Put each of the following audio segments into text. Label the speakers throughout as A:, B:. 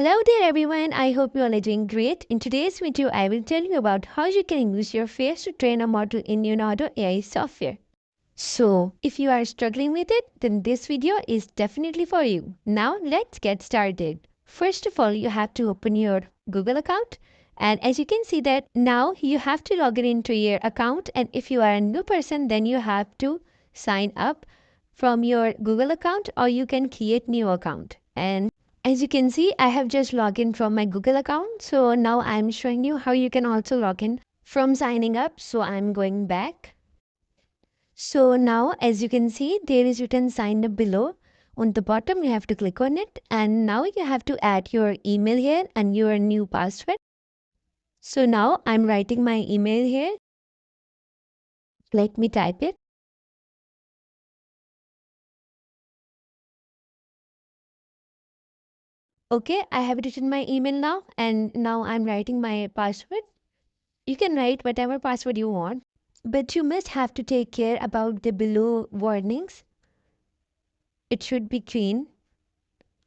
A: Hello there everyone, I hope you all are doing great. In today's video, I will tell you about how you can use your face to train a model in Leonardo AI software. So, if you are struggling with it, then this video is definitely for you. Now, let's get started. First of all, you have to open your Google account. And as you can see that now you have to log in into your account. And if you are a new person, then you have to sign up from your Google account or you can create new account. And as you can see, I have just logged in from my Google account. So now I'm showing you how you can also log in from signing up. So I'm going back. So now as you can see, there is written sign up below. On the bottom, you have to click on it. And now you have to add your email here and your new password. So now I'm writing my email here. Let me type it. Okay, I have written my email now and now I'm writing my password. You can write whatever password you want, but you must have to take care about the below warnings. It should be green.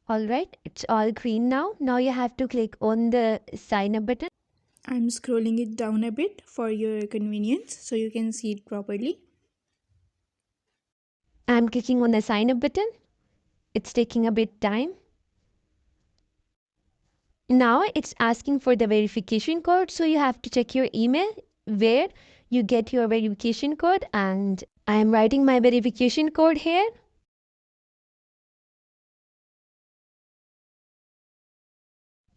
A: Alright, it's all green now. Now you have to click on the sign up button.
B: I'm scrolling it down a bit for your convenience so you can see it properly.
A: I'm clicking on the sign up button. It's taking a bit time. Now it's asking for the verification code. So you have to check your email where you get your verification code, and I am writing my verification code here.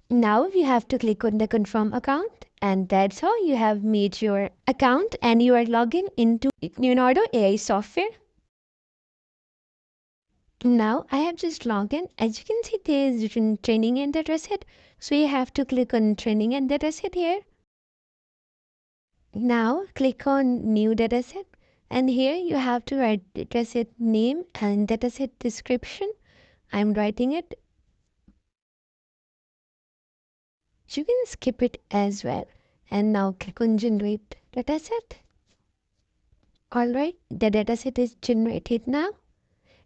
A: Now you have to click on the confirm account, and that's how you have made your account and you are logging into Leonardo AI software. Now I have just logged in. As you can see, there is written training and dataset. So you have to click on training and dataset here. Now click on new dataset, and here you have to write dataset name and dataset description. I'm writing it. You can skip it as well. And now click on generate dataset. Alright, the dataset is generated now.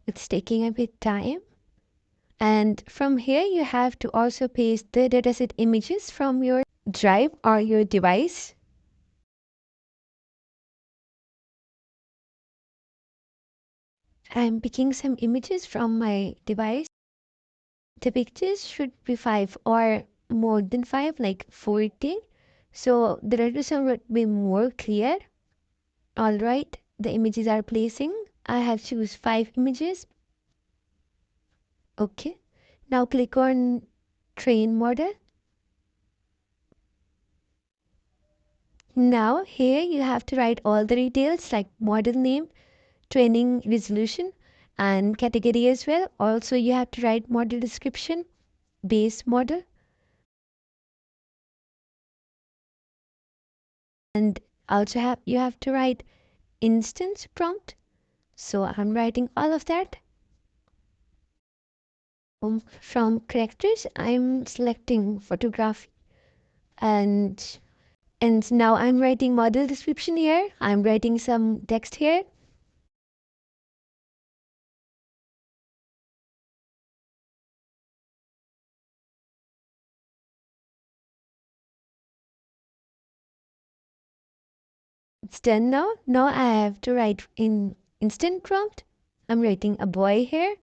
A: It's taking a bit time. And from here you have to also paste the dataset images from your drive or your device. I'm picking some images from my device. The pictures should be 5 or more than 5, like 40. So the resolution would be more clear. Alright, the images are placing. I have choose 5 images. Okay. Now click on train model. Now here you have to write all the details like model name, training resolution and category as well. Also you have to write model description, base model, and also you have to write instance prompt. So I'm writing all of that. From characters, I'm selecting photography, and now I'm writing model description here. I'm writing some text here. It's done now. Now I have to write in instant prompt. I'm writing a boy here.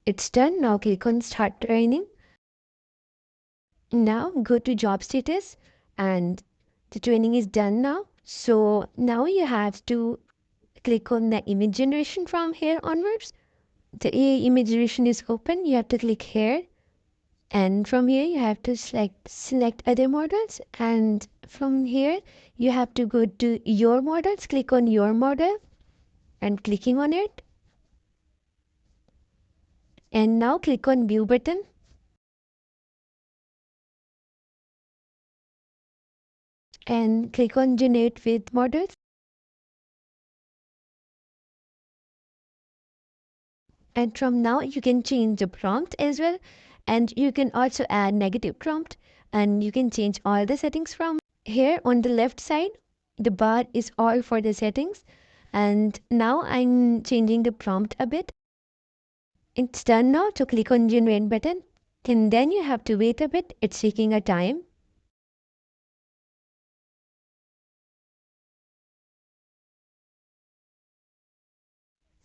A: It's done. Now click on start training. Now go to job status, and the training is done now. So now you have to click on the image generation from here onwards. The AI image generation is open. You have to click here, and from here you have to select other models, and from here you have to go to your models. Click on your model and clicking on it, and now click on view button. And click on generate with models. And from now you can change the prompt as well, and you can also add negative prompt, and you can change all the settings from here. On the left side the bar is all for the settings, and now I'm changing the prompt a bit. It's done now. To click on generate button, And then you have to wait a bit. It's taking a time.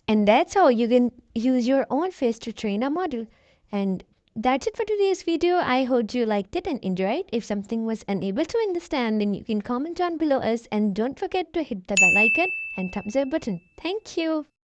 A: And that's how you can use your own face to train a model. And that's it for today's video. I hope you liked it and enjoyed. If something was unable to understand, then you can comment down below us, and don't forget to hit the bell icon and thumbs up button. Thank you.